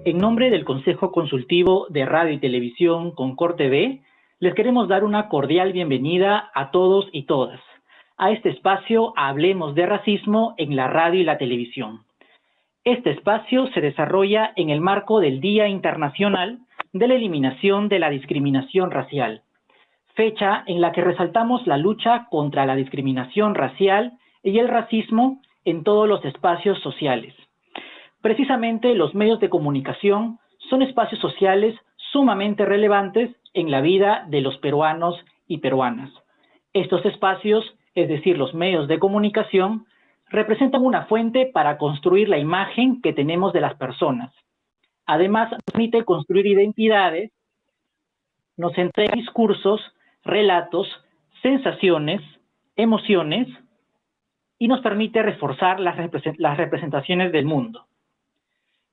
En nombre del Consejo Consultivo de Radio y Televisión Concord TV, les queremos dar una cordial bienvenida a todos y todas a este espacio Hablemos de Racismo en la radio y la televisión. Este espacio se desarrolla en el marco del Día Internacional de la Eliminación de la Discriminación Racial, fecha en la que resaltamos la lucha contra la discriminación racial y el racismo en todos los espacios sociales. Precisamente los medios de comunicación son espacios sociales sumamente relevantes en la vida de los peruanos y peruanas. Estos espacios, es decir, los medios de comunicación, representan una fuente para construir la imagen que tenemos de las personas. Además, permite construir identidades, nos entrega discursos, relatos, sensaciones, emociones y nos permite reforzar las representaciones del mundo.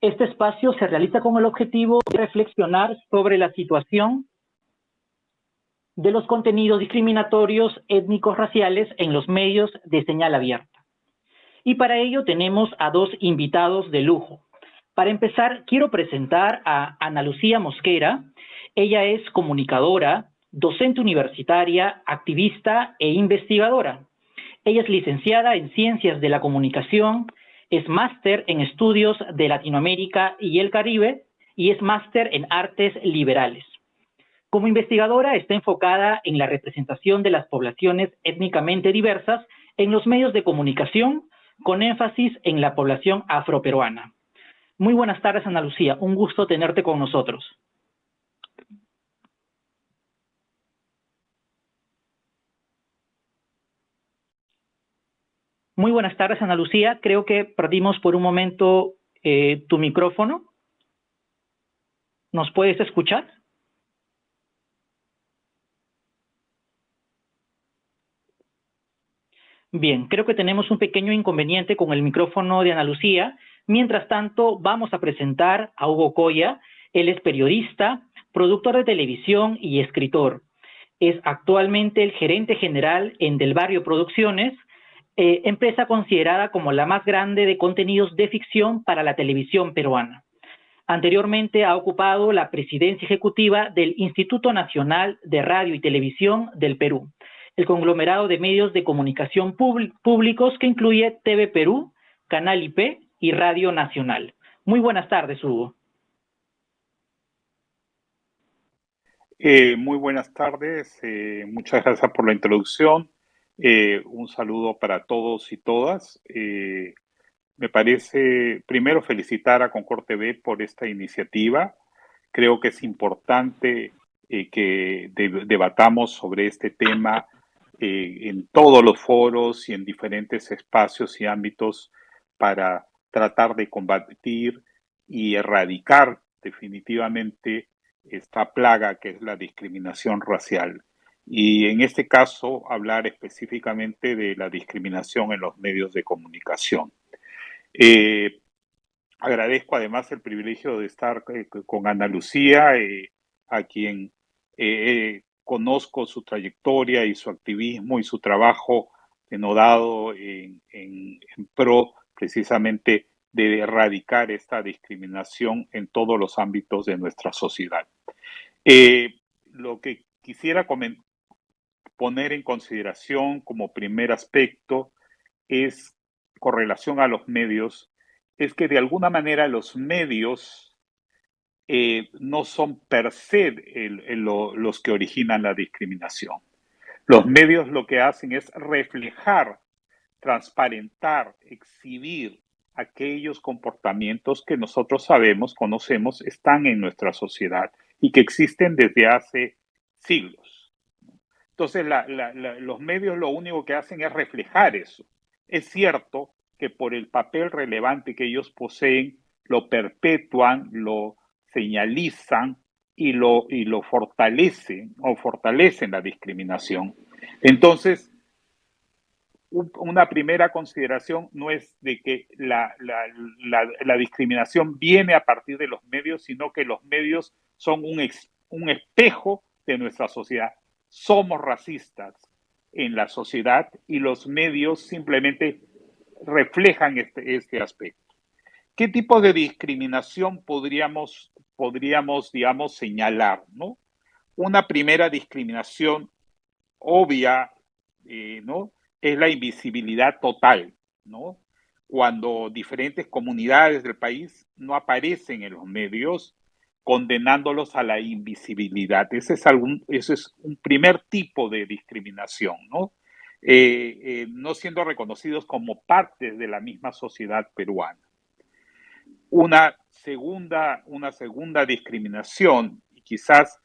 Este espacio se realiza con el objetivo de reflexionar sobre la situación de los contenidos discriminatorios étnicos raciales en los medios de señal abierta. Y para ello tenemos a dos invitados de lujo. Para empezar, quiero presentar a Ana Lucía Mosquera. Ella es comunicadora, docente universitaria, activista e investigadora. Ella es licenciada en Ciencias de la Comunicación, es máster en Estudios de Latinoamérica y el Caribe y es máster en Artes Liberales. Como investigadora está enfocada en la representación de las poblaciones étnicamente diversas en los medios de comunicación, con énfasis en la población afroperuana. Muy buenas tardes, Ana Lucía. Un gusto tenerte con nosotros. Muy buenas tardes, Ana Lucía. Creo que perdimos por un momento tu micrófono. ¿Nos puedes escuchar? Bien, creo que tenemos un pequeño inconveniente con el micrófono de Ana Lucía. Mientras tanto, vamos a presentar a Hugo Coya. Él es periodista, productor de televisión y escritor. Es actualmente el gerente general en Del Barrio Producciones, empresa considerada como la más grande de contenidos de ficción para la televisión peruana. Anteriormente ha ocupado la presidencia ejecutiva del Instituto Nacional de Radio y Televisión del Perú, el conglomerado de medios de comunicación públicos que incluye TV Perú, Canal IP y Radio Nacional. Muy buenas tardes, Hugo. Muy buenas tardes, muchas gracias por la introducción. Un saludo para todos y todas. Me parece, primero, felicitar a Concord TV por esta iniciativa. Creo que es importante que debatamos sobre este tema en todos los foros y en diferentes espacios y ámbitos para tratar de combatir y erradicar definitivamente esta plaga que es la discriminación racial. Y en este caso, hablar específicamente de la discriminación en los medios de comunicación. Agradezco además el privilegio de estar con Ana Lucía, a quien conozco su trayectoria y su activismo y su trabajo denodado en pro precisamente de erradicar esta discriminación en todos los ámbitos de nuestra sociedad. Lo que quisiera poner en consideración como primer aspecto es, con relación a los medios, es que de alguna manera los medios no son per se los que originan la discriminación. Los medios lo que hacen es reflejar, transparentar, exhibir aquellos comportamientos que nosotros sabemos, conocemos, están en nuestra sociedad y que existen desde hace siglos. Entonces, los medios lo único que hacen es reflejar eso. Es cierto que por el papel relevante que ellos poseen, lo perpetúan, lo señalizan y lo fortalecen o fortalecen la discriminación. Entonces, una primera consideración no es de que la discriminación viene a partir de los medios, sino que los medios son un espejo de nuestra sociedad. Somos racistas en la sociedad y los medios simplemente reflejan este aspecto. ¿Qué tipo de discriminación digamos, señalar, ¿no? Una primera discriminación obvia, ¿no? Es la invisibilidad total, ¿no? Cuando diferentes comunidades del país no aparecen en los medios, condenándolos a la invisibilidad. Ese es un primer tipo de discriminación, ¿no? No siendo reconocidos como parte de la misma sociedad peruana. Una segunda discriminación, y quizás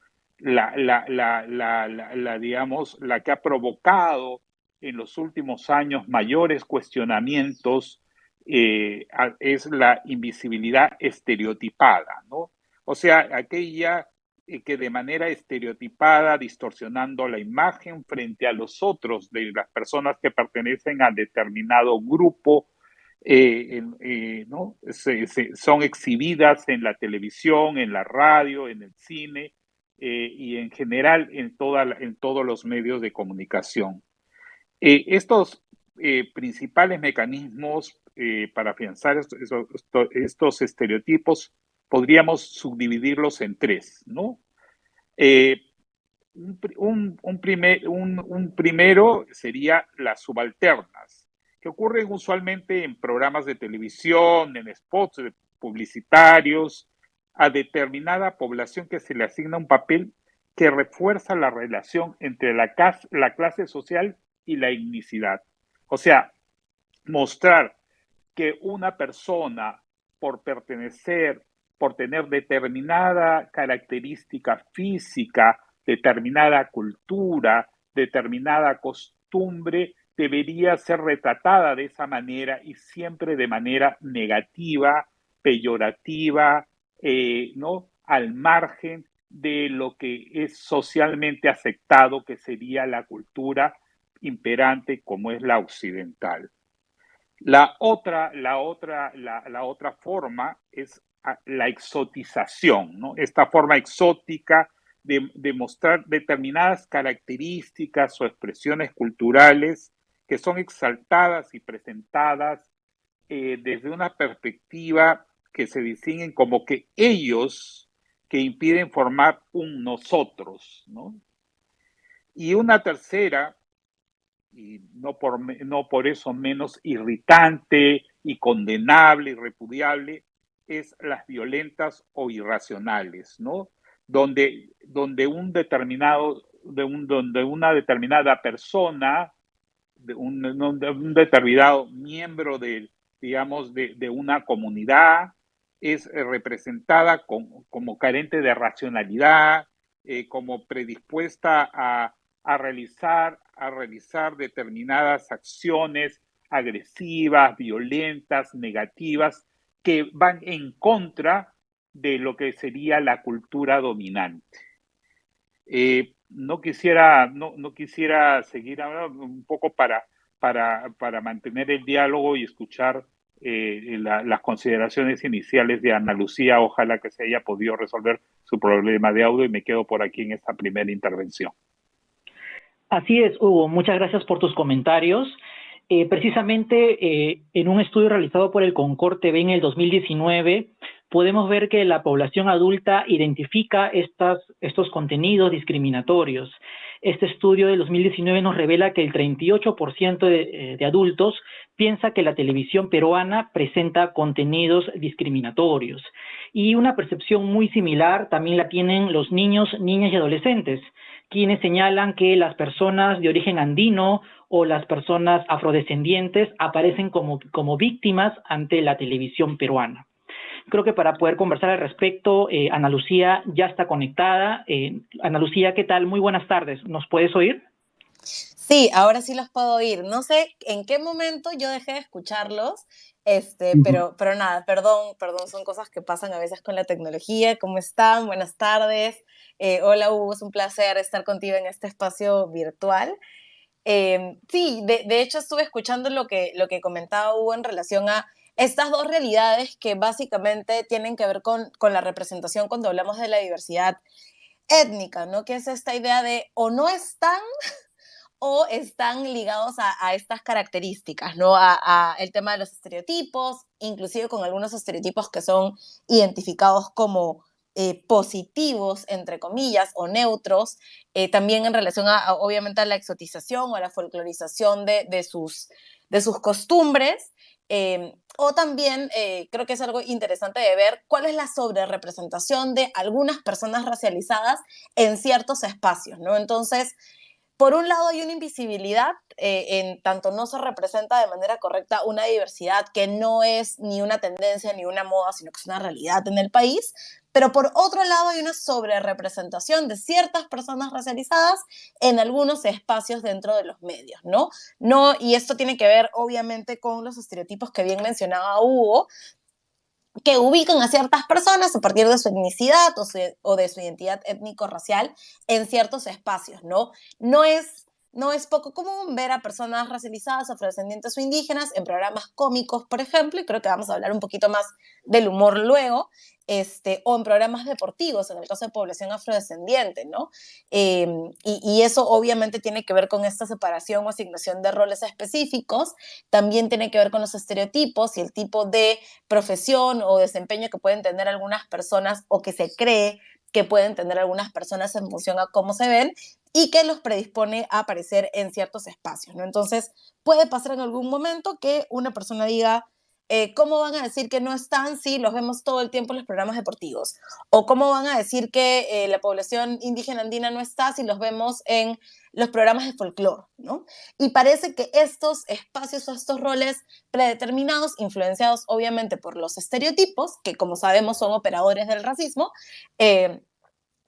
digamos, la que ha provocado en los últimos años mayores cuestionamientos, es la invisibilidad estereotipada, ¿no? O sea, aquella que de manera estereotipada, distorsionando la imagen frente a los otros de las personas que pertenecen a determinado grupo, ¿no? Son exhibidas en la televisión, en la radio, en el cine, y en general en todos los medios de comunicación. Estos principales mecanismos para afianzar estos estereotipos podríamos subdividirlos en tres, ¿no? Eh, un primero sería las subalternas, que ocurren usualmente en programas de televisión, en spots publicitarios, a determinada población que se le asigna un papel que refuerza la relación entre la clase social y la etnicidad. O sea, mostrar que una persona, por pertenecer, por tener determinada característica física, determinada cultura, determinada costumbre, debería ser retratada de esa manera y siempre de manera negativa, peyorativa, ¿no? Al margen de lo que es socialmente aceptado, que sería la cultura imperante como es la occidental. La otra forma es la exotización, ¿no? Esta forma exótica de mostrar determinadas características o expresiones culturales que son exaltadas y presentadas desde una perspectiva que se distinguen como que ellos que impiden formar un nosotros, ¿no? Y una tercera, y no por eso menos irritante y condenable y repudiable, es las violentas o irracionales, ¿no? Donde una determinada persona, de un determinado miembro digamos, de una comunidad, es representada como carente de racionalidad, como predispuesta a realizar determinadas acciones agresivas, violentas, negativas, que van en contra de lo que sería la cultura dominante. No quisiera seguir hablando un poco para mantener el diálogo y escuchar las consideraciones iniciales de Ana Lucía. Ojalá que se haya podido resolver su problema de audio y me quedo por aquí en esta primera intervención. Así es, Hugo. Muchas gracias por tus comentarios. Precisamente en un estudio realizado por el Concord TV en el 2019, podemos ver que la población adulta identifica estos contenidos discriminatorios. Este estudio de 2019 nos revela que el 38% de adultos piensa que la televisión peruana presenta contenidos discriminatorios. Y una percepción muy similar también la tienen los niños, niñas y adolescentes, quienes señalan que las personas de origen andino o las personas afrodescendientes aparecen como víctimas ante la televisión peruana. Creo que para poder conversar al respecto, Ana Lucía ya está conectada. Ana Lucía, ¿qué tal? Muy buenas tardes. ¿Nos puedes oír? Sí, ahora sí los puedo oír. No sé en qué momento yo dejé de escucharlos, pero nada, perdón, son cosas que pasan a veces con la tecnología. ¿Cómo están? Buenas tardes. Hola Hugo, es un placer estar contigo en este espacio virtual. Sí, de hecho estuve escuchando lo que comentaba Hugo en relación a estas dos realidades que básicamente tienen que ver con la representación cuando hablamos de la diversidad étnica, ¿no? Que es esta idea de o no están o están ligados a estas características, ¿no? A el tema de los estereotipos, inclusive con algunos estereotipos que son identificados como positivos, entre comillas, o neutros, también en relación obviamente, a la exotización o a la folclorización de sus costumbres, o también creo que es algo interesante de ver cuál es la sobrerepresentación de algunas personas racializadas en ciertos espacios, ¿no? Entonces, por un lado hay una invisibilidad, en tanto no se representa de manera correcta una diversidad que no es ni una tendencia ni una moda, sino que es una realidad en el país, pero por otro lado hay una sobrerepresentación de ciertas personas racializadas en algunos espacios dentro de los medios, ¿no? No, y esto tiene que ver obviamente con los estereotipos que bien mencionaba Hugo, que ubican a ciertas personas a partir de su etnicidad o de su identidad étnico-racial en ciertos espacios, ¿no? No es poco común ver a personas racializadas, afrodescendientes o indígenas en programas cómicos, por ejemplo, y creo que vamos a hablar un poquito más del humor luego, o en programas deportivos, en el caso de población afrodescendiente, ¿no? Y eso obviamente tiene que ver con esta separación o asignación de roles específicos, también tiene que ver con los estereotipos y el tipo de profesión o desempeño que pueden tener algunas personas o que se cree que pueden tener algunas personas en función a cómo se ven y que los predispone a aparecer en ciertos espacios, ¿no? Entonces, puede pasar en algún momento que una persona diga, ¿cómo van a decir que no están si los vemos todo el tiempo en los programas deportivos? ¿O cómo van a decir que la población indígena andina no está si los vemos en los programas de folclore, ¿no? Y parece que estos espacios o estos roles predeterminados, influenciados obviamente por los estereotipos, que como sabemos son operadores del racismo,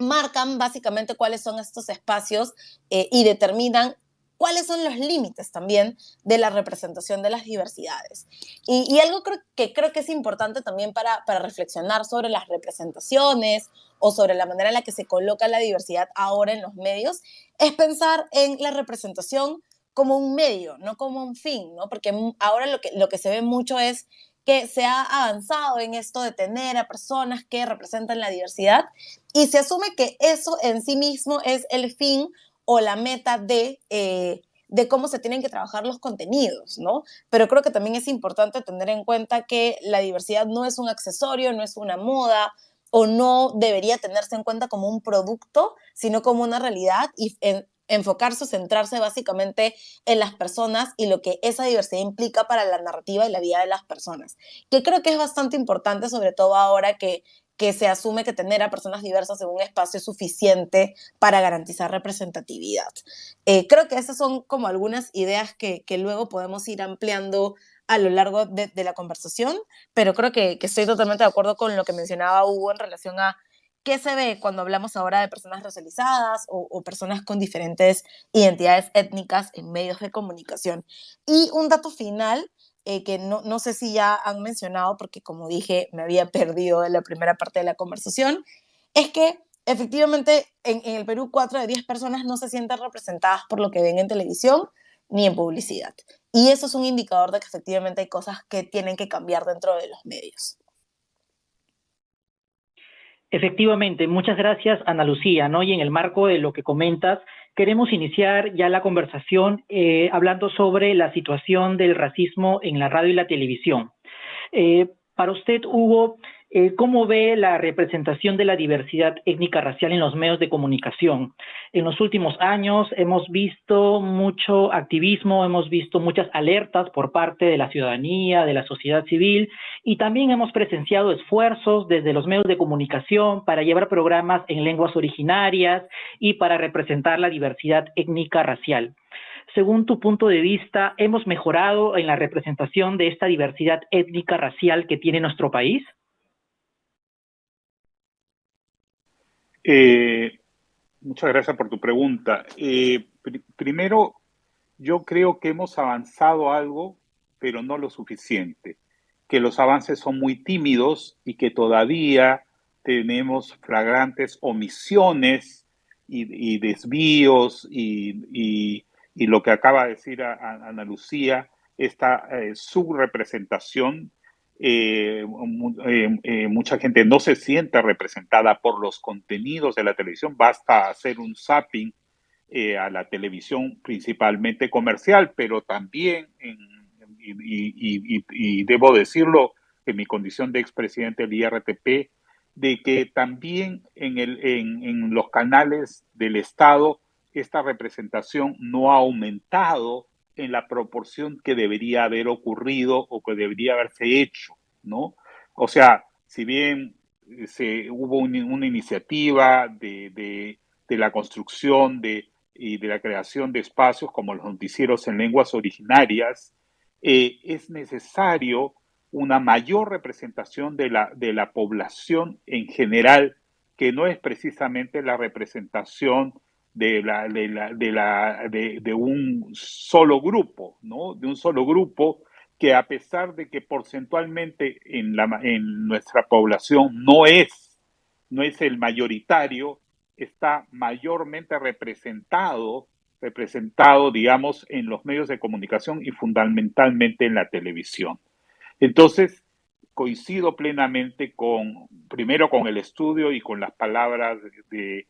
marcan básicamente cuáles son estos espacios y determinan cuáles son los límites también de la representación de las diversidades. Y algo creo que es importante también para reflexionar sobre las representaciones o sobre la manera en la que se coloca la diversidad ahora en los medios, es pensar en la representación como un medio, no como un fin, ¿no? Porque ahora lo que se ve mucho es que se ha avanzado en esto de tener a personas que representan la diversidad y se asume que eso en sí mismo es el fin o la meta de cómo se tienen que trabajar los contenidos, ¿no? Pero creo que también es importante tener en cuenta que la diversidad no es un accesorio, no es una moda, o no debería tenerse en cuenta como un producto, sino como una realidad y enfocarse o centrarse básicamente en las personas y lo que esa diversidad implica para la narrativa y la vida de las personas, que creo que es bastante importante, sobre todo ahora que se asume que tener a personas diversas en un espacio es suficiente para garantizar representatividad. Creo que esas son como algunas ideas que luego podemos ir ampliando a lo largo de la conversación, pero creo que estoy totalmente de acuerdo con lo que mencionaba Hugo en relación a qué se ve cuando hablamos ahora de personas racializadas o personas con diferentes identidades étnicas en medios de comunicación. Y un dato final que no sé si ya han mencionado, porque como dije, me había perdido en la primera parte de la conversación, es que efectivamente en el Perú 4 de 10 personas no se sienten representadas por lo que ven en televisión ni en publicidad. Y eso es un indicador de que efectivamente hay cosas que tienen que cambiar dentro de los medios. Efectivamente, muchas gracias, Ana Lucía, ¿no? Y en el marco de lo que comentas, queremos iniciar ya la conversación hablando sobre la situación del racismo en la radio y la televisión. Para usted, Hugo, ¿cómo ve la representación de la diversidad étnica racial en los medios de comunicación? En los últimos años hemos visto mucho activismo, hemos visto muchas alertas por parte de la ciudadanía, de la sociedad civil, y también hemos presenciado esfuerzos desde los medios de comunicación para llevar programas en lenguas originarias y para representar la diversidad étnica racial. Según tu punto de vista, ¿hemos mejorado en la representación de esta diversidad étnica racial que tiene nuestro país? Muchas gracias por tu pregunta. Primero, yo creo que hemos avanzado algo, pero no lo suficiente, que los avances son muy tímidos y que todavía tenemos flagrantes omisiones y desvíos y lo que acaba de decir Ana Lucía, esta subrepresentación. Mucha gente no se siente representada por los contenidos de la televisión, basta hacer un zapping a la televisión principalmente comercial, pero también, y debo decirlo en mi condición de expresidente del IRTP, de que también en los canales del Estado esta representación no ha aumentado en la proporción que debería haber ocurrido o que debería haberse hecho, ¿no? O sea, si bien hubo una iniciativa de la construcción y de la creación de espacios como los noticieros en lenguas originarias, es necesario una mayor representación de la población en general, que no es precisamente la representación de un solo grupo, ¿no? De un solo grupo que, a pesar de que porcentualmente en nuestra población no es el mayoritario, está mayormente representado, digamos, en los medios de comunicación y fundamentalmente en la televisión. Entonces, coincido plenamente primero con el estudio y con las palabras de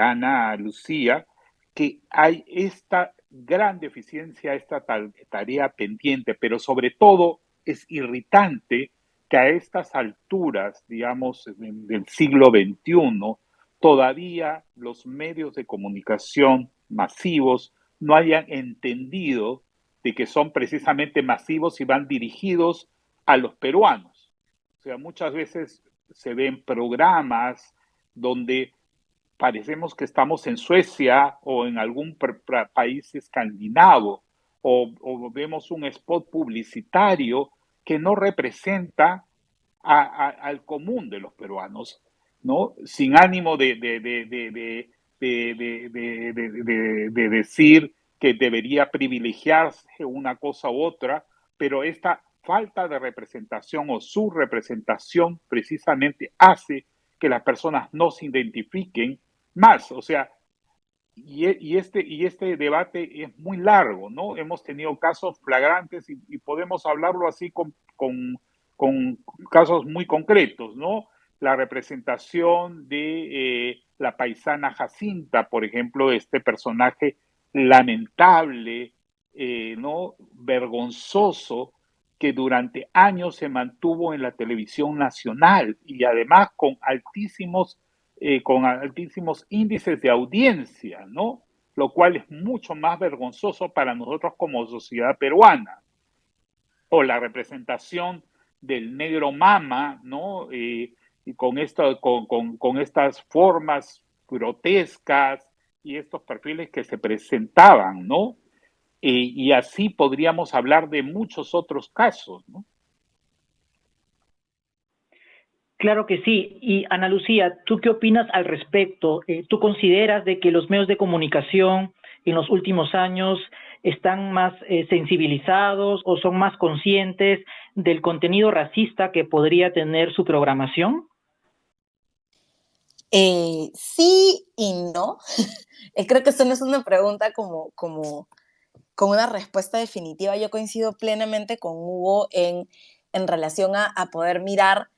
Ana Lucía, que hay esta gran deficiencia, esta tarea pendiente, pero sobre todo es irritante que a estas alturas, digamos, del siglo XXI, todavía los medios de comunicación masivos no hayan entendido de que son precisamente masivos y van dirigidos a los peruanos. O sea, muchas veces se ven programas donde parecemos que estamos en Suecia o en algún país escandinavo, o vemos un spot publicitario que no representa al común de los peruanos, ¿no? Sin ánimo de decir que debería privilegiarse una cosa u otra, pero esta falta de representación o subrepresentación precisamente hace que las personas no se identifiquen más. O sea, y este debate es muy largo, ¿no? Hemos tenido casos flagrantes y podemos hablarlo así con casos muy concretos, ¿no? La representación de la paisana Jacinta, por ejemplo, este personaje lamentable, ¿no? Vergonzoso, que durante años se mantuvo en la televisión nacional y además con altísimos índices de audiencia, ¿no? Lo cual es mucho más vergonzoso para nosotros como sociedad peruana. O la representación del negro mama, ¿no? Y con estas formas grotescas y estos perfiles que se presentaban, ¿no? Y así podríamos hablar de muchos otros casos, ¿no? Claro que sí. Y Ana Lucía, ¿tú qué opinas al respecto? ¿Tú consideras de que los medios de comunicación en los últimos años están más sensibilizados o son más conscientes del contenido racista que podría tener su programación? Sí y no. Creo que esto no es una pregunta con una respuesta definitiva. Yo coincido plenamente con Hugo en relación a poder mirar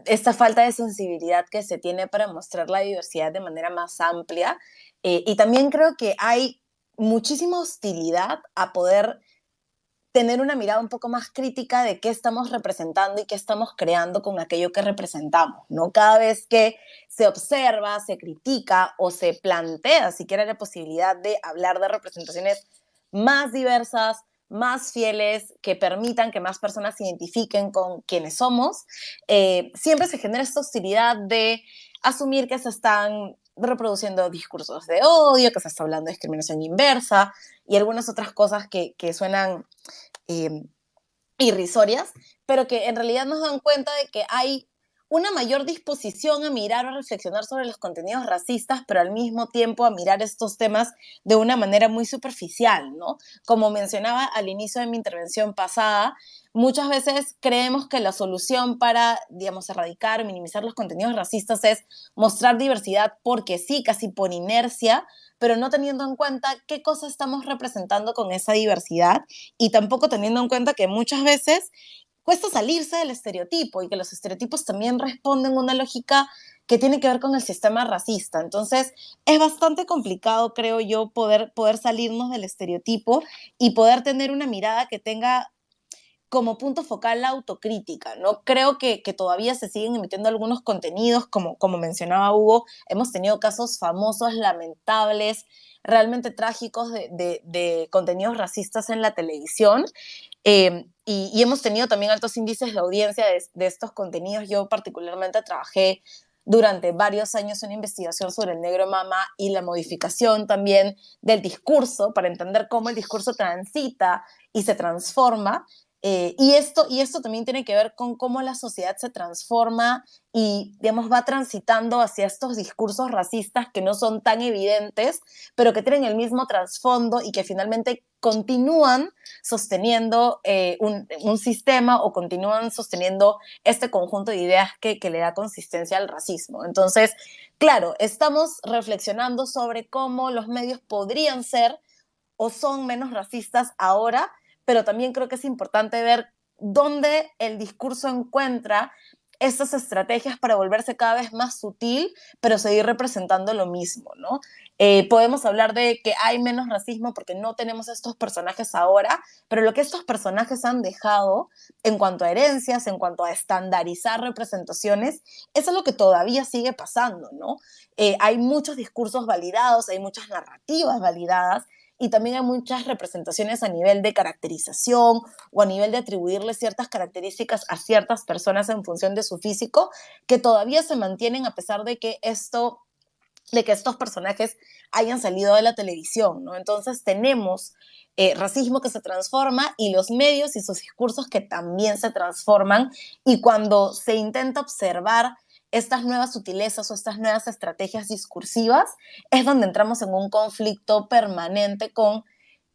esta falta de sensibilidad que se tiene para mostrar la diversidad de manera más amplia. Y también creo que hay muchísima hostilidad a poder tener una mirada un poco más crítica de qué estamos representando y qué estamos creando con aquello que representamos, ¿no? Cada vez que se observa, se critica o se plantea siquiera la posibilidad de hablar de representaciones más diversas, más fieles, que permitan que más personas se identifiquen con quienes somos, siempre se genera esta hostilidad de asumir que se están reproduciendo discursos de odio, que se está hablando de discriminación inversa y algunas otras cosas que suenan irrisorias, pero que en realidad nos dan cuenta de que hay una mayor disposición a mirar o reflexionar sobre los contenidos racistas, pero al mismo tiempo a mirar estos temas de una manera muy superficial, ¿no? Como mencionaba al inicio de mi intervención pasada, muchas veces creemos que la solución para, digamos, erradicar o minimizar los contenidos racistas es mostrar diversidad porque sí, casi por inercia, pero no teniendo en cuenta qué cosa estamos representando con esa diversidad y tampoco teniendo en cuenta que muchas veces cuesta salirse del estereotipo y que los estereotipos también responden a una lógica que tiene que ver con el sistema racista. Entonces, es bastante complicado, creo yo, poder salirnos del estereotipo y poder tener una mirada que tenga como punto focal la autocrítica, ¿no? Creo que todavía se siguen emitiendo algunos contenidos, como mencionaba Hugo, hemos tenido casos famosos, lamentables, realmente trágicos de contenidos racistas en la televisión, y hemos tenido también altos índices de audiencia de estos contenidos. Yo particularmente trabajé durante varios años en una investigación sobre el negro mama y la modificación también del discurso para entender cómo el discurso transita y se transforma. Y esto también tiene que ver con cómo la sociedad se transforma y, digamos, va transitando hacia estos discursos racistas que no son tan evidentes, pero que tienen el mismo trasfondo y que finalmente continúan sosteniendo un sistema o continúan sosteniendo este conjunto de ideas que le da consistencia al racismo. Entonces, claro, estamos reflexionando sobre cómo los medios podrían ser o son menos racistas ahora, pero también creo que es importante ver dónde el discurso encuentra estas estrategias para volverse cada vez más sutil, pero seguir representando lo mismo, ¿no? Podemos hablar de que hay menos racismo porque no tenemos estos personajes ahora, pero lo que estos personajes han dejado en cuanto a herencias, en cuanto a estandarizar representaciones, eso es lo que todavía sigue pasando, ¿no? Hay muchos discursos validados, hay muchas narrativas validadas, y también hay muchas representaciones a nivel de caracterización o a nivel de atribuirle ciertas características a ciertas personas en función de su físico, que todavía se mantienen a pesar de que estos personajes hayan salido de la televisión, ¿no? Entonces tenemos racismo que se transforma y los medios y sus discursos que también se transforman, y cuando se intenta observar estas nuevas sutilezas o estas nuevas estrategias discursivas, es donde entramos en un conflicto permanente con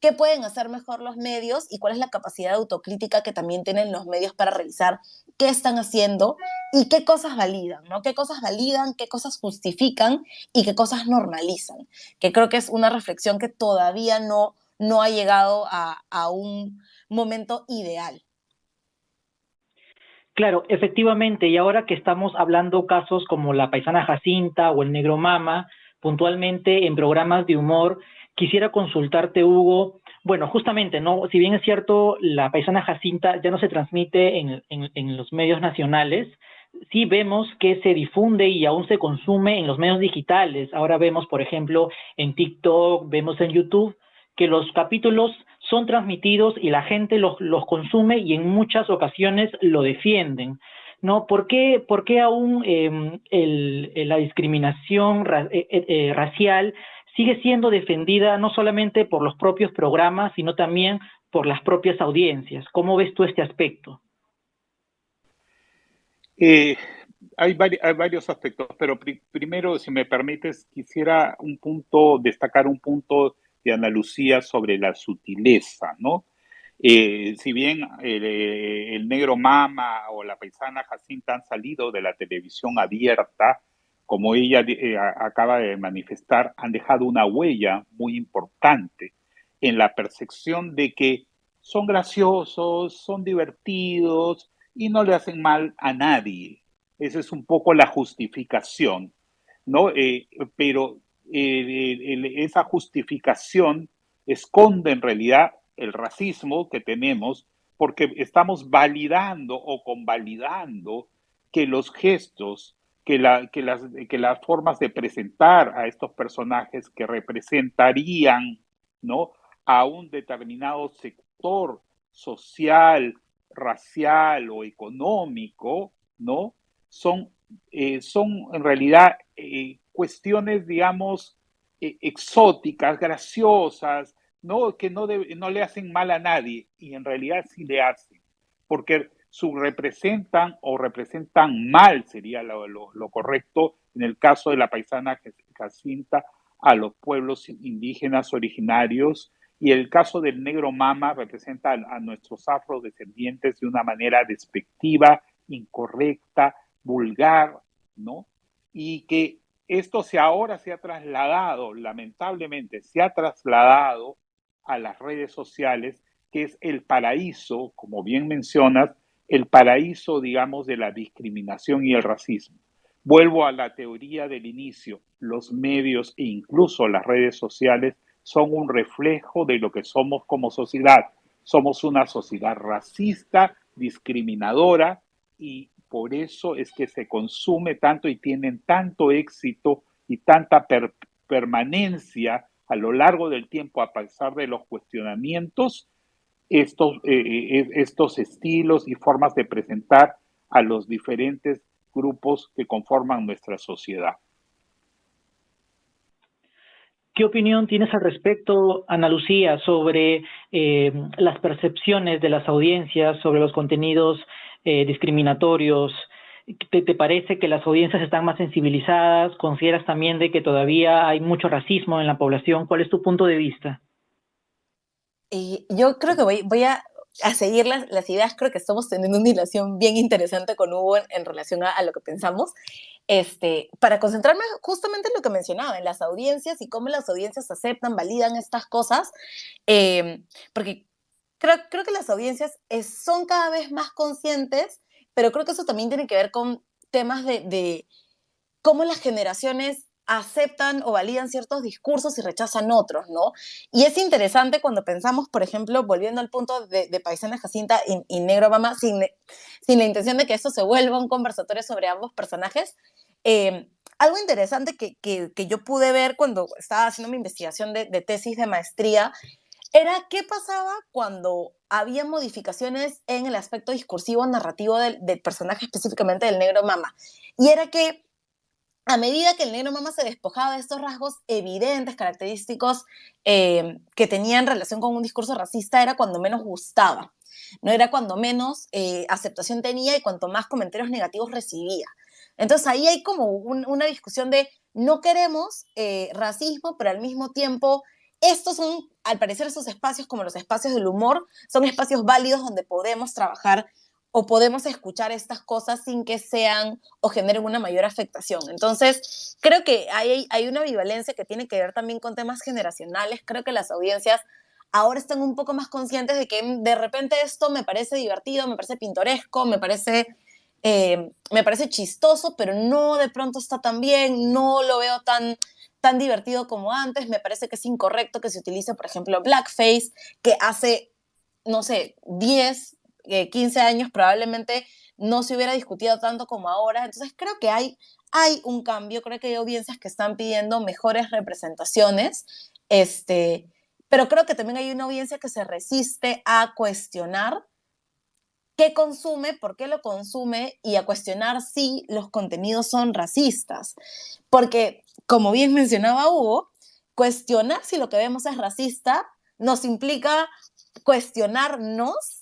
qué pueden hacer mejor los medios y cuál es la capacidad de autocrítica que también tienen los medios para revisar qué están haciendo y qué cosas validan, ¿no? Qué cosas validan, qué cosas justifican y qué cosas normalizan, que creo que es una reflexión que todavía no ha llegado a un momento ideal. Claro, efectivamente, y ahora que estamos hablando casos como la paisana Jacinta o el negro mama, puntualmente en programas de humor, quisiera consultarte, Hugo, bueno, justamente, ¿no? Si bien es cierto, la paisana Jacinta ya no se transmite en los medios nacionales, sí vemos que se difunde y aún se consume en los medios digitales. Ahora vemos, por ejemplo, en TikTok, vemos en YouTube, que los capítulos son transmitidos y la gente los consume y en muchas ocasiones lo defienden, ¿no? Por qué aún la discriminación racial sigue siendo defendida no solamente por los propios programas, sino también por las propias audiencias? ¿Cómo ves tú este aspecto? Eh, hay varios aspectos, pero primero, si me permites, quisiera destacar un punto de Ana Lucía sobre la sutileza, ¿no? Si bien el negro mama o la paisana Jacinta han salido de la televisión abierta, como ella acaba de manifestar, han dejado una huella muy importante en la percepción de que son graciosos, son divertidos y no le hacen mal a nadie. Esa es un poco la justificación, ¿no? Pero esa justificación esconde en realidad el racismo que tenemos porque estamos validando o convalidando que los gestos, que las formas de presentar a estos personajes que representarían, ¿no?, a un determinado sector social, racial o económico, ¿no? Son en realidad cuestiones, digamos, exóticas, graciosas, ¿no? Que no le hacen mal a nadie, y en realidad sí le hacen, porque subrepresentan o representan mal, sería lo correcto, en el caso de la paisana Jacinta, a los pueblos indígenas originarios, y el caso del negro mama representa a nuestros afrodescendientes de una manera despectiva, incorrecta, vulgar, ¿no? Y que esto ahora se ha trasladado, lamentablemente, se ha trasladado a las redes sociales, que es el paraíso, como bien mencionas, el paraíso, digamos, de la discriminación y el racismo. Vuelvo a la teoría del inicio. Los medios e incluso las redes sociales son un reflejo de lo que somos como sociedad. Somos una sociedad racista, discriminadora, y por eso es que se consume tanto y tienen tanto éxito y tanta permanencia a lo largo del tiempo, a pesar de los cuestionamientos, estos estilos y formas de presentar a los diferentes grupos que conforman nuestra sociedad. ¿Qué opinión tienes al respecto, Ana Lucía, sobre las percepciones de las audiencias sobre los contenidos discriminatorios? ¿Te parece que las audiencias están más sensibilizadas? ¿Consideras también de que todavía hay mucho racismo en la población? ¿Cuál es tu punto de vista? Yo creo que voy a seguir las ideas. Creo que estamos teniendo una relación bien interesante con Hugo en relación a lo que pensamos. Para concentrarme justamente en lo que mencionaba, en las audiencias y cómo las audiencias aceptan, validan estas cosas, porque creo que las audiencias son cada vez más conscientes, pero creo que eso también tiene que ver con temas de cómo las generaciones aceptan o validan ciertos discursos y rechazan otros, ¿no? Y es interesante cuando pensamos, por ejemplo, volviendo al punto de Paisana Jacinta y Negro Mama, sin la intención de que esto se vuelva un conversatorio sobre ambos personajes, algo interesante que yo pude ver cuando estaba haciendo mi investigación de tesis de maestría era qué pasaba cuando había modificaciones en el aspecto discursivo narrativo del personaje, específicamente del Negro Mama. Y era que a medida que el Negro Mama se despojaba de estos rasgos evidentes, característicos que tenían relación con un discurso racista, era cuando menos gustaba, no era cuando menos aceptación tenía y cuanto más comentarios negativos recibía. Entonces ahí hay como una discusión de no queremos racismo, pero al mismo tiempo estos son, al parecer, esos espacios como los espacios del humor, son espacios válidos donde podemos trabajar o podemos escuchar estas cosas sin que sean o generen una mayor afectación. Entonces, creo que hay una ambivalencia que tiene que ver también con temas generacionales. Creo que las audiencias ahora están un poco más conscientes de que de repente esto me parece divertido, me parece pintoresco, me parece chistoso, pero no de pronto está tan bien, no lo veo tan divertido como antes. Me parece que es incorrecto que se utilice, por ejemplo, blackface, que hace, no sé, 10 15 años probablemente no se hubiera discutido tanto como ahora. Entonces creo que hay un cambio, creo que hay audiencias que están pidiendo mejores representaciones, pero creo que también hay una audiencia que se resiste a cuestionar qué consume, por qué lo consume y a cuestionar si los contenidos son racistas. Porque, como bien mencionaba Hugo, cuestionar si lo que vemos es racista nos implica cuestionarnos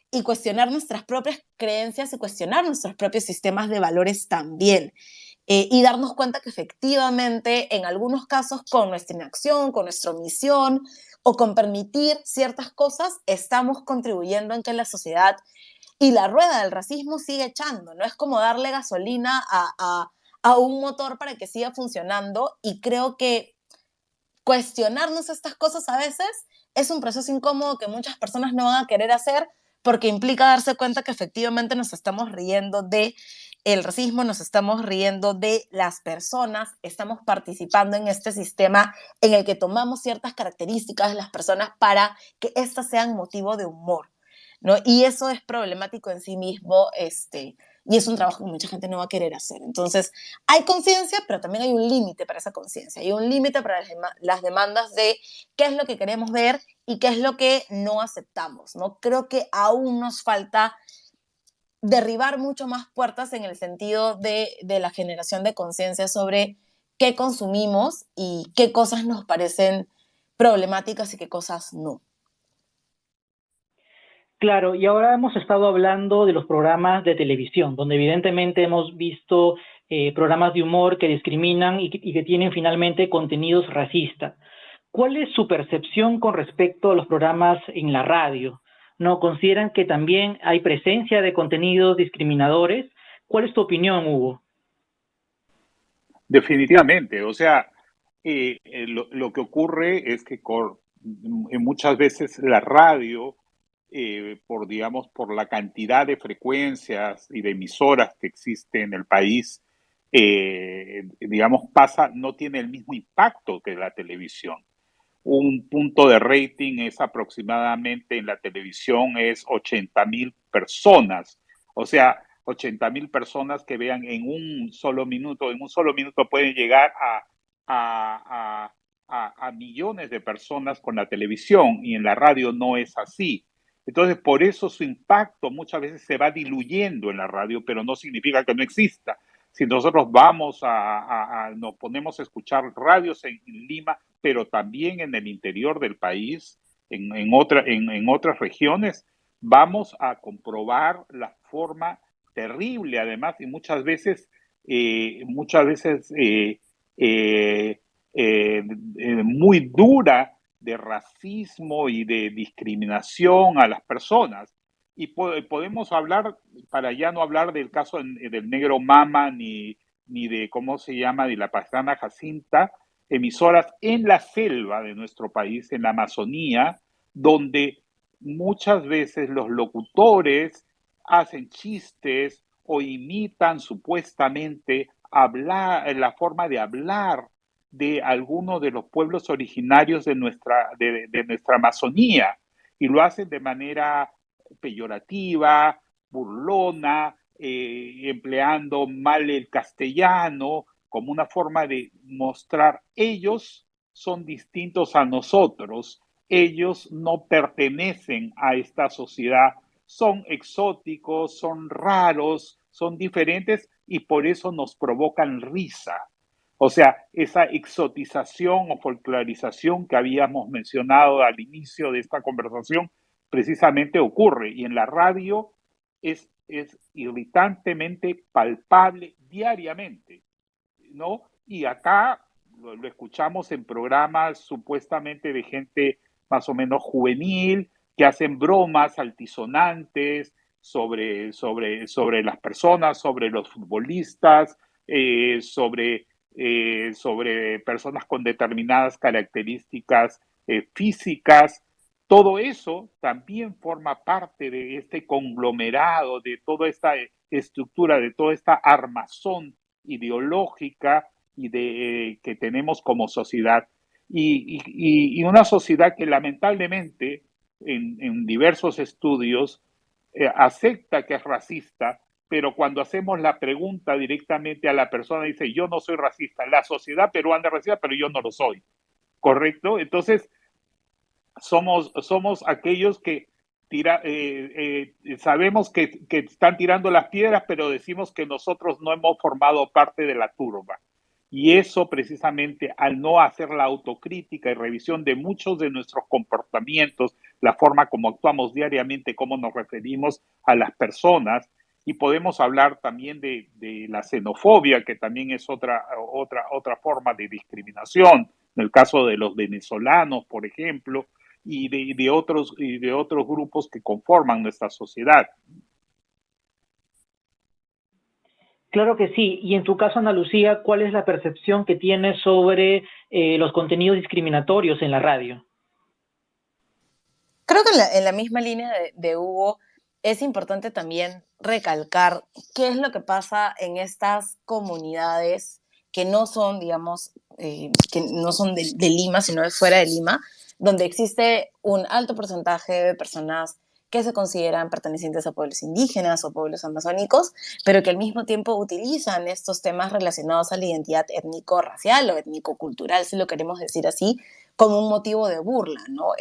y cuestionar nuestras propias creencias y cuestionar nuestros propios sistemas de valores también. Y darnos cuenta que efectivamente, en algunos casos, con nuestra inacción, con nuestra omisión o con permitir ciertas cosas, estamos contribuyendo en que la sociedad y la rueda del racismo sigue echando. No es como darle gasolina a un motor para que siga funcionando, y creo que cuestionarnos estas cosas a veces es un proceso incómodo que muchas personas no van a querer hacer porque implica darse cuenta que efectivamente nos estamos riendo de el racismo, nos estamos riendo de las personas, estamos participando en este sistema en el que tomamos ciertas características de las personas para que éstas sean motivo de humor, ¿no? Y eso es problemático en sí mismo, y es un trabajo que mucha gente no va a querer hacer. Entonces, hay conciencia, pero también hay un límite para esa conciencia. Hay un límite para las demandas de qué es lo que queremos ver y qué es lo que no aceptamos, ¿no? Creo que aún nos falta derribar mucho más puertas en el sentido de la generación de conciencia sobre qué consumimos y qué cosas nos parecen problemáticas y qué cosas no. Claro, y ahora hemos estado hablando de los programas de televisión, donde evidentemente hemos visto programas de humor que discriminan y que tienen finalmente contenidos racistas. ¿Cuál es su percepción con respecto a los programas en la radio? ¿No consideran que también hay presencia de contenidos discriminadores? ¿Cuál es tu opinión, Hugo? Definitivamente, o sea, lo que ocurre es que muchas veces la radio, digamos, por la cantidad de frecuencias y de emisoras que existe en el país, digamos, no tiene el mismo impacto que la televisión. Un punto de rating es aproximadamente en la televisión es 80.000 personas. O sea, 80.000 personas que vean en un solo minuto. En un solo minuto pueden llegar a millones de personas con la televisión y en la radio no es así. Entonces, por eso su impacto muchas veces se va diluyendo en la radio, pero no significa que no exista. Si nosotros nos ponemos a escuchar radios en Lima, pero también en el interior del país, en otras regiones, vamos a comprobar la forma terrible, además, y muchas veces muy dura de racismo y de discriminación a las personas. Y podemos hablar, para ya no hablar del caso del negro Mama, ni de cómo se llama, de la paisana Jacinta, emisoras en la selva de nuestro país, en la Amazonía, donde muchas veces los locutores hacen chistes o imitan supuestamente la forma de hablar de algunos de los pueblos originarios de nuestra Amazonía y lo hacen de manera peyorativa, burlona, empleando mal el castellano como una forma de mostrar ellos son distintos a nosotros, ellos no pertenecen a esta sociedad, son exóticos, son raros, son diferentes y por eso nos provocan risa. O sea, esa exotización o folclorización que habíamos mencionado al inicio de esta conversación precisamente ocurre y en la radio es irritantemente palpable diariamente, ¿no? Y acá lo escuchamos en programas supuestamente de gente más o menos juvenil, que hacen bromas altisonantes sobre las personas, sobre los futbolistas, sobre personas con determinadas características físicas. Todo eso también forma parte de este conglomerado, de toda esta estructura, de toda esta armazón ideológica que tenemos como sociedad. Y una sociedad que lamentablemente en diversos estudios acepta que es racista, pero cuando hacemos la pregunta directamente a la persona dice, yo no soy racista, la sociedad peruana es racista, pero yo no lo soy, ¿correcto? Entonces, somos aquellos que sabemos que están tirando las piedras, pero decimos que nosotros no hemos formado parte de la turba. Y eso precisamente al no hacer la autocrítica y revisión de muchos de nuestros comportamientos, la forma como actuamos diariamente, cómo nos referimos a las personas, y podemos hablar también de la xenofobia, que también es otra forma de discriminación, en el caso de los venezolanos, por ejemplo, y de otros grupos que conforman nuestra sociedad. Claro que sí. Y en tu caso, Ana Lucía, ¿cuál es la percepción que tienes sobre los contenidos discriminatorios en la radio? Creo que en la misma línea de Hugo, es importante también recalcar qué es lo que pasa en estas comunidades que no son, digamos, que no son de Lima, sino de fuera de Lima, donde existe un alto porcentaje de personas que se consideran pertenecientes a pueblos indígenas o pueblos amazónicos, pero que al mismo tiempo utilizan estos temas relacionados a la identidad étnico-racial o étnico-cultural, si lo queremos decir así, como un motivo de burla, ¿no?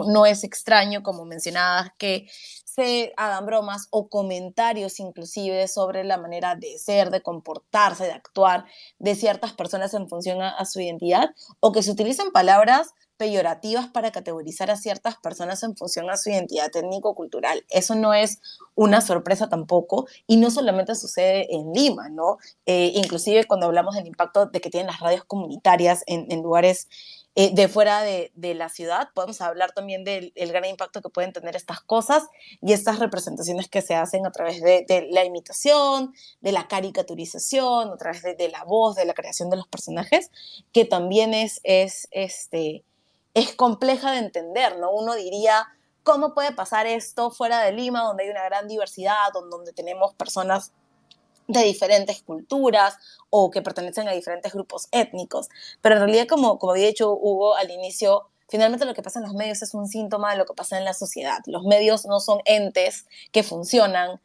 No es extraño, como mencionabas, que se hagan bromas o comentarios inclusive sobre la manera de ser, de comportarse, de actuar de ciertas personas en función a su identidad, o que se utilicen palabras peyorativas para categorizar a ciertas personas en función a su identidad étnico-cultural. Eso no es una sorpresa tampoco, y no solamente sucede en Lima, ¿no? Inclusive cuando hablamos del impacto de que tienen las radios comunitarias en lugares de fuera de la ciudad, podemos hablar también del gran impacto que pueden tener estas cosas y estas representaciones que se hacen a través de la imitación, de la caricaturización, a través de la voz, de la creación de los personajes, que también es compleja de entender, ¿no? Uno diría, ¿cómo puede pasar esto fuera de Lima, donde hay una gran diversidad, donde tenemos personas de diferentes culturas o que pertenecen a diferentes grupos étnicos. Pero en realidad, como había dicho Hugo al inicio, finalmente lo que pasa en los medios es un síntoma de lo que pasa en la sociedad. Los medios no son entes que funcionan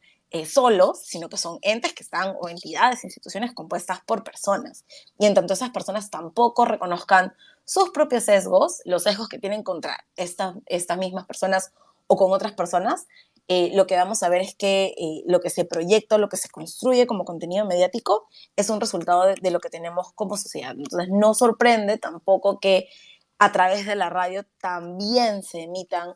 solos, sino que son entes que están, o entidades, instituciones compuestas por personas. Y en tanto esas personas tampoco reconozcan sus propios sesgos, los sesgos que tienen contra estas mismas personas o con otras personas, lo que vamos a ver es que lo que se proyecta, lo que se construye como contenido mediático es un resultado de lo que tenemos como sociedad. Entonces no sorprende tampoco que a través de la radio también se emitan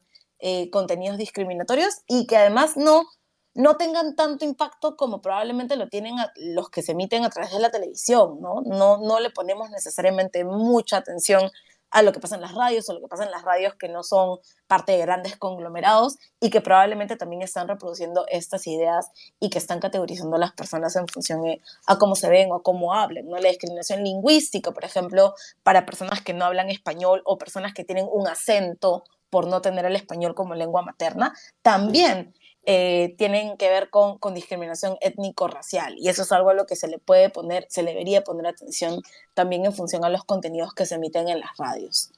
contenidos discriminatorios y que además no tengan tanto impacto como probablemente lo tienen los que se emiten a través de la televisión, ¿no? No le ponemos necesariamente mucha atención a lo que pasa en las radios o lo que pasa en las radios que no son parte de grandes conglomerados y que probablemente también están reproduciendo estas ideas y que están categorizando a las personas en función a cómo se ven o a cómo hablan, ¿no? La discriminación lingüística, por ejemplo, para personas que no hablan español o personas que tienen un acento por no tener el español como lengua materna, también tienen que ver con discriminación étnico-racial y eso es algo a lo que se le debería poner atención también en función a los contenidos que se emiten en las radios.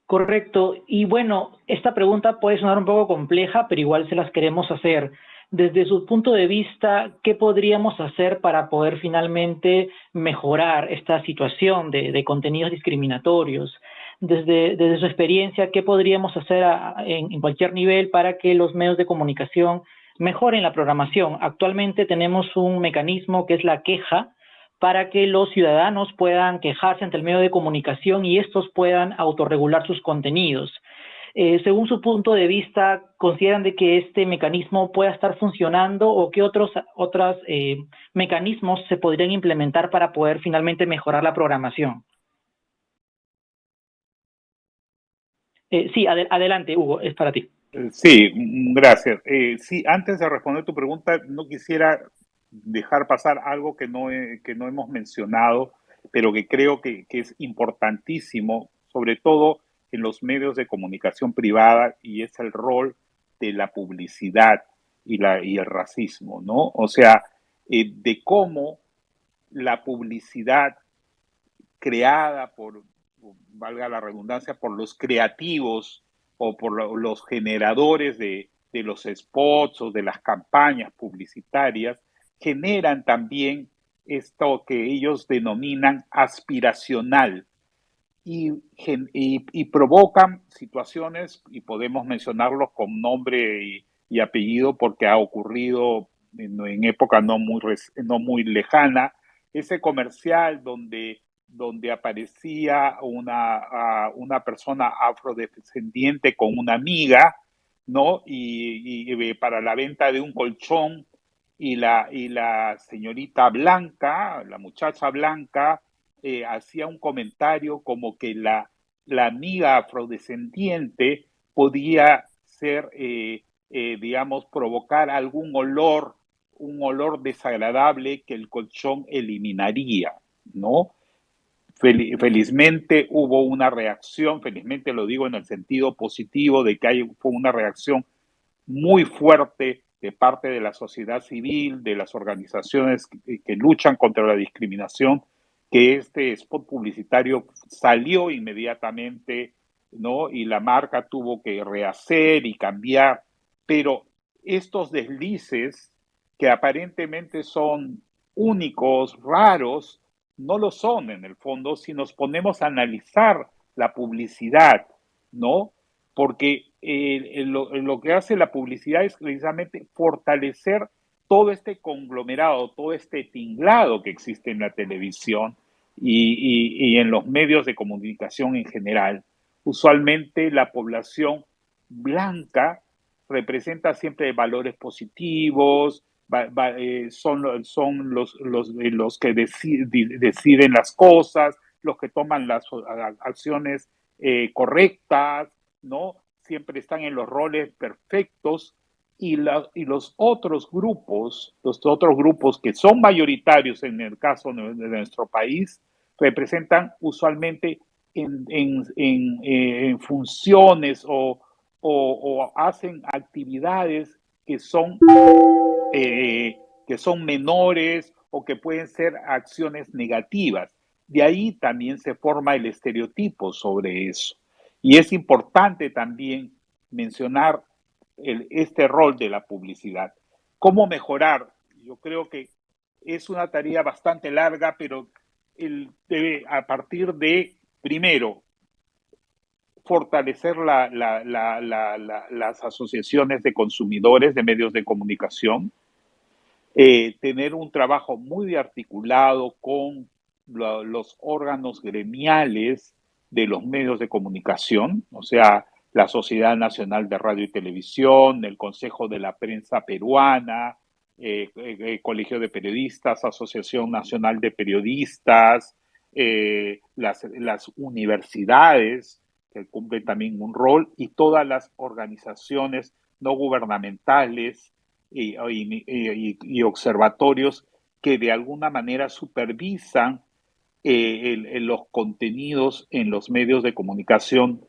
Correcto. Y bueno, esta pregunta puede sonar un poco compleja, pero igual se las queremos hacer. Desde su punto de vista, ¿qué podríamos hacer para poder finalmente mejorar esta situación de contenidos discriminatorios? Desde su experiencia, ¿qué podríamos hacer en cualquier nivel para que los medios de comunicación mejoren la programación? Actualmente tenemos un mecanismo que es la queja, para que los ciudadanos puedan quejarse ante el medio de comunicación y estos puedan autorregular sus contenidos. Según su punto de vista, ¿consideran de que este mecanismo pueda estar funcionando o qué otros mecanismos se podrían implementar para poder finalmente mejorar la programación? Sí, adelante, Hugo, es para ti. Sí, gracias. Sí, antes de responder tu pregunta, no quisiera dejar pasar algo que no hemos mencionado, pero que creo que es importantísimo, sobre todo en los medios de comunicación privada, y es el rol de la publicidad y el racismo, ¿no? O sea, de cómo la publicidad creada valga la redundancia, por los creativos o por los generadores de los spots o de las campañas publicitarias, generan también esto que ellos denominan aspiracional y provocan situaciones, y podemos mencionarlos con nombre y apellido porque ha ocurrido en época no muy lejana, ese comercial donde aparecía una persona afrodescendiente con una amiga, ¿no? Y para la venta de un colchón, y la señorita blanca, la muchacha blanca, hacía un comentario como que la amiga afrodescendiente podía ser, digamos, provocar un olor desagradable que el colchón eliminaría, ¿no? Felizmente hubo una reacción, felizmente lo digo en el sentido positivo de que fue una reacción muy fuerte de parte de la sociedad civil, de las organizaciones que luchan contra la discriminación, que este spot publicitario salió inmediatamente, ¿no? Y la marca tuvo que rehacer y cambiar, pero estos deslices que aparentemente son únicos, raros, no lo son en el fondo si nos ponemos a analizar la publicidad, ¿no? Porque lo que hace la publicidad es precisamente fortalecer todo este conglomerado, todo este tinglado que existe en la televisión y en los medios de comunicación en general. Usualmente la población blanca representa siempre valores positivos, son los que deciden las cosas, los que toman las acciones correctas, ¿no? Siempre están en los roles perfectos y los otros grupos que son mayoritarios en el caso de nuestro país, representan usualmente en funciones o hacen actividades que son que son menores o que pueden ser acciones negativas. De ahí también se forma el estereotipo sobre eso. Y es importante también mencionar este rol de la publicidad. ¿Cómo mejorar? Yo creo que es una tarea bastante larga, pero debe, a partir de, primero, fortalecer las asociaciones de consumidores de medios de comunicación, tener un trabajo muy articulado con los órganos gremiales de los medios de comunicación, o sea, la Sociedad Nacional de Radio y Televisión, el Consejo de la Prensa Peruana, Colegio de Periodistas, Asociación Nacional de Periodistas, las universidades, que cumplen también un rol, y todas las organizaciones no gubernamentales y observatorios que de alguna manera supervisan los contenidos en los medios de comunicación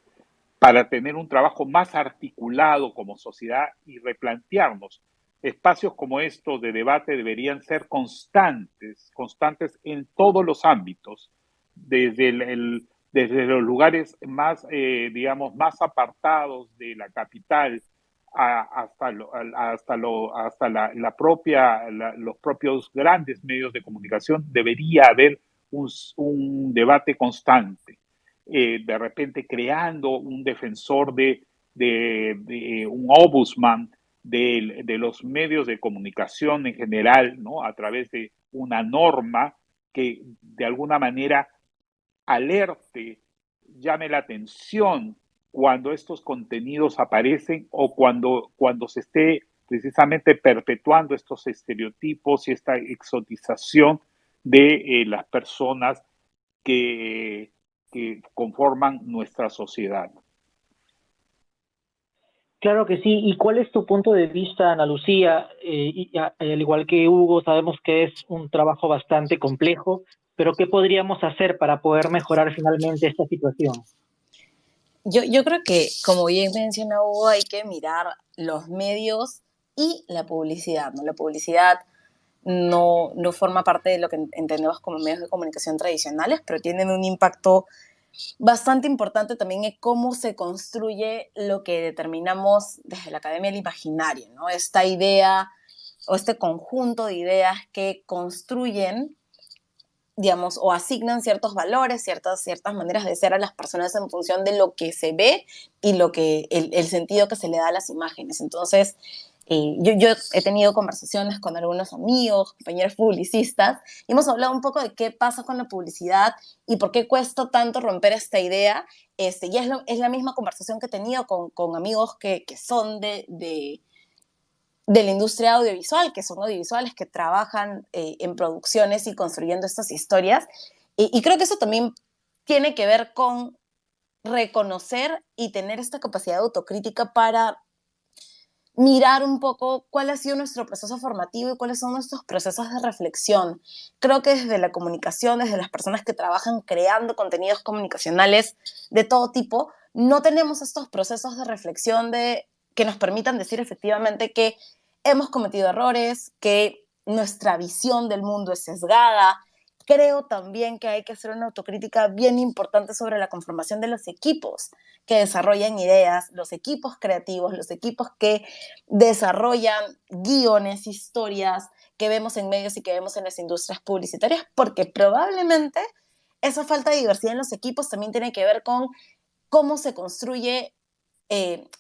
para tener un trabajo más articulado como sociedad y replantearnos. Espacios como estos de debate deberían ser constantes, constantes en todos los ámbitos, desde los lugares más, digamos, más apartados de la capital hasta los propios grandes medios de comunicación. Debería haber un debate constante, de repente creando un defensor de un ombudsman de los medios de comunicación en general, ¿no? A través de una norma que de alguna manera alerte, llame la atención cuando estos contenidos aparecen o cuando se esté precisamente perpetuando estos estereotipos y esta exotización de las personas que conforman nuestra sociedad. Claro que sí. ¿Y cuál es tu punto de vista, Ana Lucía? Al igual que Hugo, sabemos que es un trabajo bastante complejo, pero ¿qué podríamos hacer para poder mejorar finalmente esta situación? Yo creo que, como bien menciona Hugo, hay que mirar los medios y la publicidad, ¿no? La publicidad no forma parte de lo que entendemos como medios de comunicación tradicionales, pero tienen un impacto bastante importante también en cómo se construye lo que determinamos desde la Academia del Imaginario, ¿no? Esta idea o este conjunto de ideas que construyen, digamos, o asignan ciertos valores, ciertas maneras de ser a las personas en función de lo que se ve y el sentido que se le da a las imágenes. Entonces, yo he tenido conversaciones con algunos amigos, compañeros publicistas, y hemos hablado un poco de qué pasa con la publicidad y por qué cuesta tanto romper esta idea. Y es la misma conversación que he tenido con amigos que son de la industria audiovisual, que son audiovisuales que trabajan en producciones y construyendo estas historias. Y creo que eso también tiene que ver con reconocer y tener esta capacidad de autocrítica para mirar un poco cuál ha sido nuestro proceso formativo y cuáles son nuestros procesos de reflexión. Creo que desde la comunicación, desde las personas que trabajan creando contenidos comunicacionales de todo tipo, no tenemos estos procesos de reflexión que nos permitan decir efectivamente que hemos cometido errores, que nuestra visión del mundo es sesgada. Creo también que hay que hacer una autocrítica bien importante sobre la conformación de los equipos que desarrollan ideas, los equipos creativos, los equipos que desarrollan guiones, historias que vemos en medios y que vemos en las industrias publicitarias, porque probablemente esa falta de diversidad en los equipos también tiene que ver con cómo se construye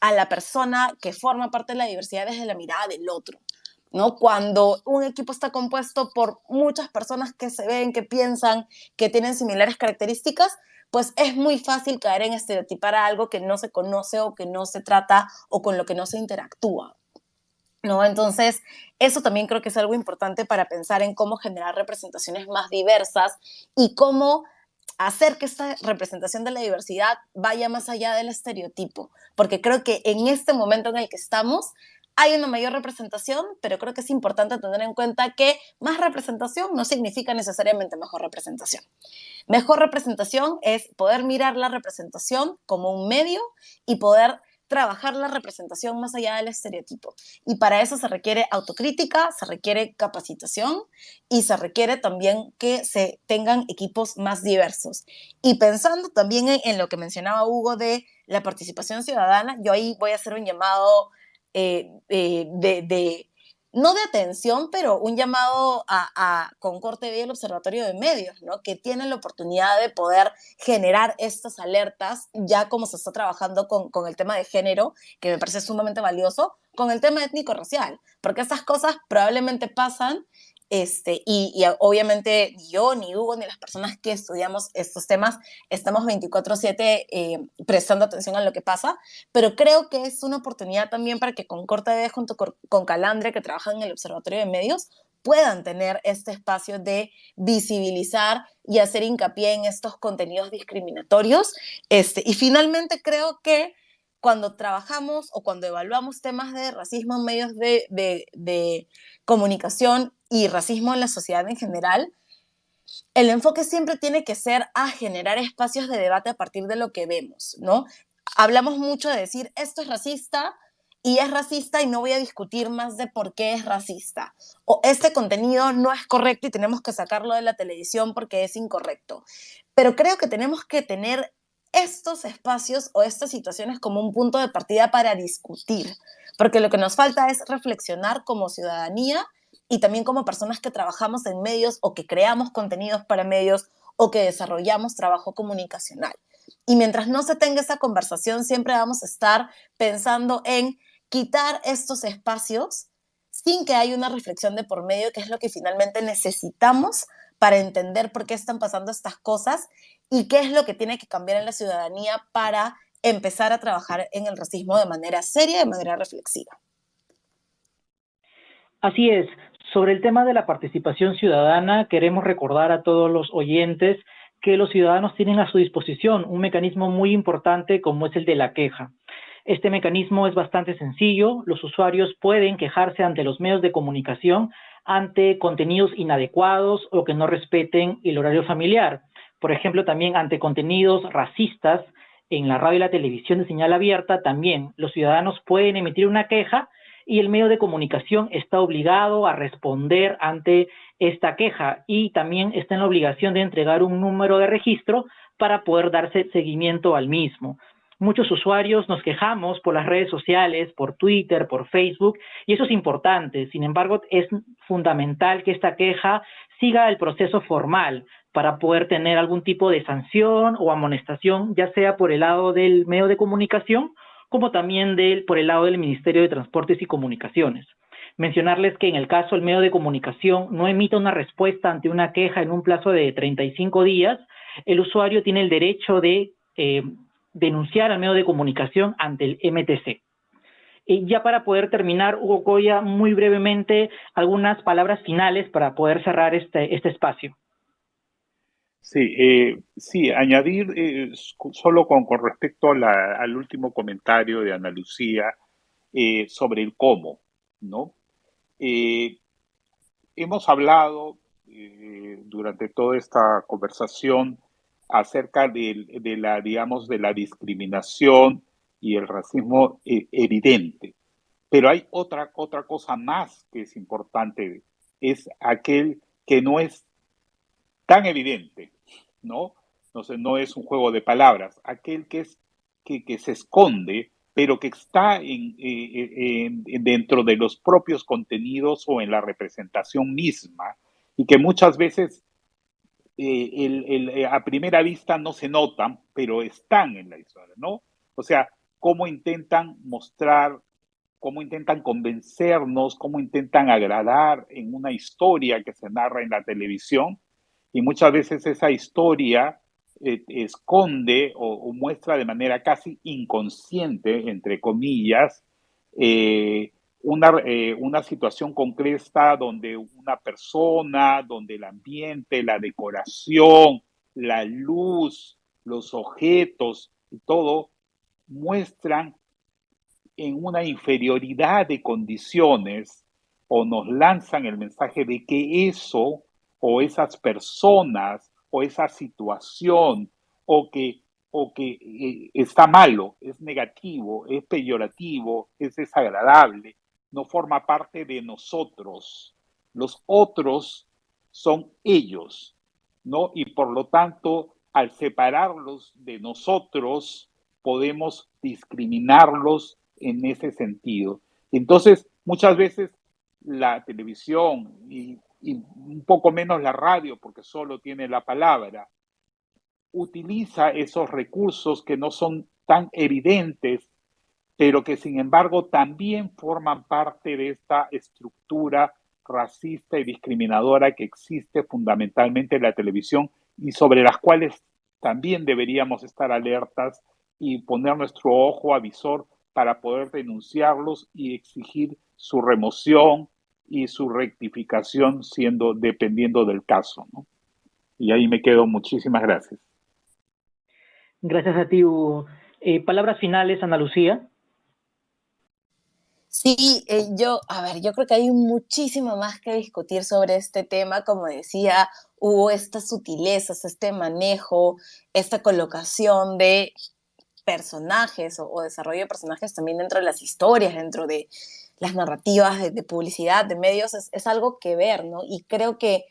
a la persona que forma parte de la diversidad desde la mirada del otro, ¿no? Cuando un equipo está compuesto por muchas personas que se ven, que piensan, que tienen similares características, pues es muy fácil caer en estereotipar a algo que no se conoce o que no se trata o con lo que no se interactúa, ¿no? Entonces, eso también creo que es algo importante para pensar en cómo generar representaciones más diversas y cómo hacer que esta representación de la diversidad vaya más allá del estereotipo, porque creo que en este momento en el que estamos hay una mayor representación, pero creo que es importante tener en cuenta que más representación no significa necesariamente mejor representación. Mejor representación es poder mirar la representación como un medio y poder trabajar la representación más allá del estereotipo. Y para eso se requiere autocrítica, se requiere capacitación y se requiere también que se tengan equipos más diversos. Y pensando también en lo que mencionaba Hugo de la participación ciudadana, yo ahí voy a hacer un llamado no de atención, pero un llamado a Concord TV y el Observatorio de Medios, ¿no? Que tienen la oportunidad de poder generar estas alertas, ya como se está trabajando con el tema de género, que me parece sumamente valioso, con el tema étnico-racial, porque estas cosas probablemente pasan, y obviamente ni yo, ni Hugo, ni las personas que estudiamos estos temas estamos 24/7 prestando atención a lo que pasa, pero creo que es una oportunidad también para que Concord TV junto con Calandria, que trabajan en el Observatorio de Medios, puedan tener este espacio de visibilizar y hacer hincapié en estos contenidos discriminatorios. Y finalmente creo que cuando trabajamos o cuando evaluamos temas de racismo en medios de comunicación y racismo en la sociedad en general, el enfoque siempre tiene que ser a generar espacios de debate a partir de lo que vemos, ¿no? Hablamos mucho de decir, esto es racista y no voy a discutir más de por qué es racista. O este contenido no es correcto y tenemos que sacarlo de la televisión porque es incorrecto. Pero creo que tenemos que tener estos espacios o estas situaciones como un punto de partida para discutir, porque lo que nos falta es reflexionar como ciudadanía y también como personas que trabajamos en medios o que creamos contenidos para medios o que desarrollamos trabajo comunicacional. Y mientras no se tenga esa conversación, siempre vamos a estar pensando en quitar estos espacios sin que haya una reflexión de por medio, que es lo que finalmente necesitamos para entender por qué están pasando estas cosas y qué es lo que tiene que cambiar en la ciudadanía para empezar a trabajar en el racismo de manera seria y de manera reflexiva. Así es. Sobre el tema de la participación ciudadana, queremos recordar a todos los oyentes que los ciudadanos tienen a su disposición un mecanismo muy importante como es el de la queja. Este mecanismo es bastante sencillo. Los usuarios pueden quejarse ante los medios de comunicación ante contenidos inadecuados o que no respeten el horario familiar. Por ejemplo, también ante contenidos racistas en la radio y la televisión de señal abierta, también los ciudadanos pueden emitir una queja y el medio de comunicación está obligado a responder ante esta queja y también está en la obligación de entregar un número de registro para poder darse seguimiento al mismo. Muchos usuarios nos quejamos por las redes sociales, por Twitter, por Facebook, y eso es importante. Sin embargo, es fundamental que esta queja siga el proceso formal para poder tener algún tipo de sanción o amonestación, ya sea por el lado del medio de comunicación como también por el lado del Ministerio de Transportes y Comunicaciones. Mencionarles que en el caso del medio de comunicación no emita una respuesta ante una queja en un plazo de 35 días, el usuario tiene el derecho de denunciar al medio de comunicación ante el MTC. Y ya para poder terminar, Hugo Coya, muy brevemente, algunas palabras finales para poder cerrar este espacio. Sí, añadir solo con respecto al último comentario de Ana Lucía sobre el cómo, ¿no? Hemos hablado durante toda esta conversación acerca digamos, de la discriminación y el racismo evidente, pero hay otra cosa más que es importante, es aquel que no es tan evidente, ¿no? Entonces no es un juego de palabras, aquel que se esconde, pero que está dentro de los propios contenidos o en la representación misma, y que muchas veces a primera vista no se notan, pero están en la historia, ¿no? O sea, cómo intentan mostrar, cómo intentan convencernos, cómo intentan agradar en una historia que se narra en la televisión, y muchas veces esa historia esconde o muestra de manera casi inconsciente, entre comillas, una situación concreta donde una persona, donde el ambiente, la decoración, la luz, los objetos y todo muestran en una inferioridad de condiciones o nos lanzan el mensaje de que eso o esas personas o esa situación o que está malo, es negativo, es peyorativo, es desagradable, no forma parte de nosotros. Los otros son ellos, ¿no? Y por lo tanto, al separarlos de nosotros, podemos discriminarlos en ese sentido. Entonces, muchas veces la televisión y un poco menos la radio, porque solo tiene la palabra, utiliza esos recursos que no son tan evidentes, pero que sin embargo también forman parte de esta estructura racista y discriminadora que existe fundamentalmente en la televisión y sobre las cuales también deberíamos estar alertas y poner nuestro ojo avisor para poder denunciarlos y exigir su remoción y su rectificación dependiendo del caso, ¿no? Y ahí me quedo. Muchísimas gracias. Gracias a ti, Hugo. Palabras finales, Ana Lucía. Sí, yo creo que hay muchísimo más que discutir sobre este tema. Como decía, hubo estas sutilezas, este manejo, esta colocación de personajes o desarrollo de personajes también dentro de las historias, dentro de las narrativas de publicidad, de medios, es algo que ver, ¿no? Y creo que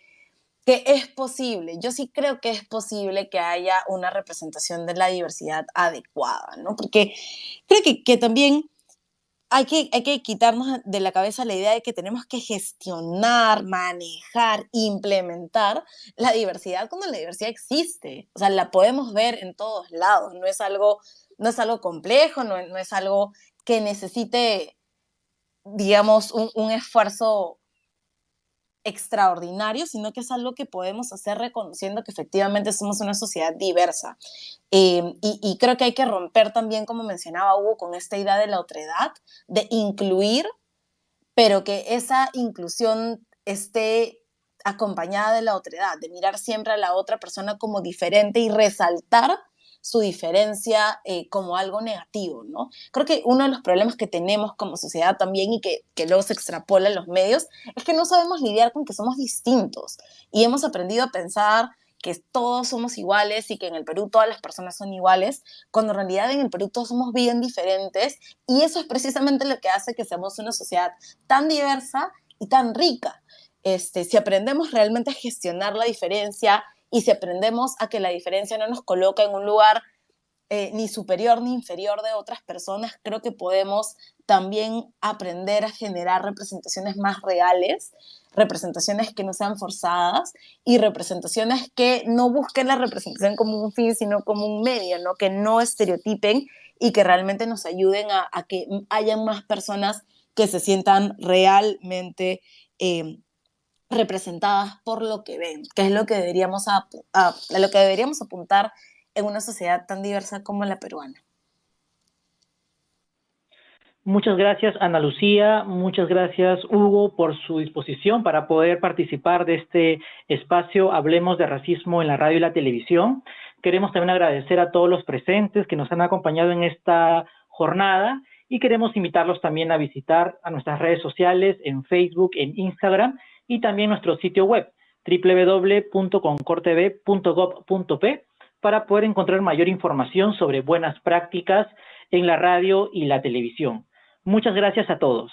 es posible, yo sí creo que es posible que haya una representación de la diversidad adecuada, ¿no? Porque creo que también hay que quitarnos de la cabeza la idea de que tenemos que gestionar, manejar, implementar la diversidad cuando la diversidad existe. O sea, la podemos ver en todos lados. No es algo complejo, no es algo que necesite, digamos, un esfuerzo extraordinario, sino que es algo que podemos hacer reconociendo que efectivamente somos una sociedad diversa. Y creo que hay que romper también, como mencionaba Hugo, con esta idea de la otredad, de incluir, pero que esa inclusión esté acompañada de la otredad, de mirar siempre a la otra persona como diferente y resaltar su diferencia como algo negativo, ¿no? Creo que uno de los problemas que tenemos como sociedad también y que luego se extrapola en los medios es que no sabemos lidiar con que somos distintos y hemos aprendido a pensar que todos somos iguales y que en el Perú todas las personas son iguales, cuando en realidad en el Perú todos somos bien diferentes y eso es precisamente lo que hace que seamos una sociedad tan diversa y tan rica. Si aprendemos realmente a gestionar la diferencia y si aprendemos a que la diferencia no nos coloca en un lugar ni superior ni inferior de otras personas, creo que podemos también aprender a generar representaciones más reales, representaciones que no sean forzadas y representaciones que no busquen la representación como un fin, sino como un medio, ¿no? Que no estereotipen y que realmente nos ayuden a que hayan más personas que se sientan realmente representadas por lo que ven, que es lo que a lo que deberíamos apuntar en una sociedad tan diversa como la peruana. Muchas gracias, Ana Lucía. Muchas gracias, Hugo, por su disposición para poder participar de este espacio Hablemos de Racismo en la radio y la televisión. Queremos también agradecer a todos los presentes que nos han acompañado en esta jornada y queremos invitarlos también a visitar a nuestras redes sociales en Facebook, en Instagram y también nuestro sitio web www.concortv.gov.p para poder encontrar mayor información sobre buenas prácticas en la radio y la televisión. Muchas gracias a todos.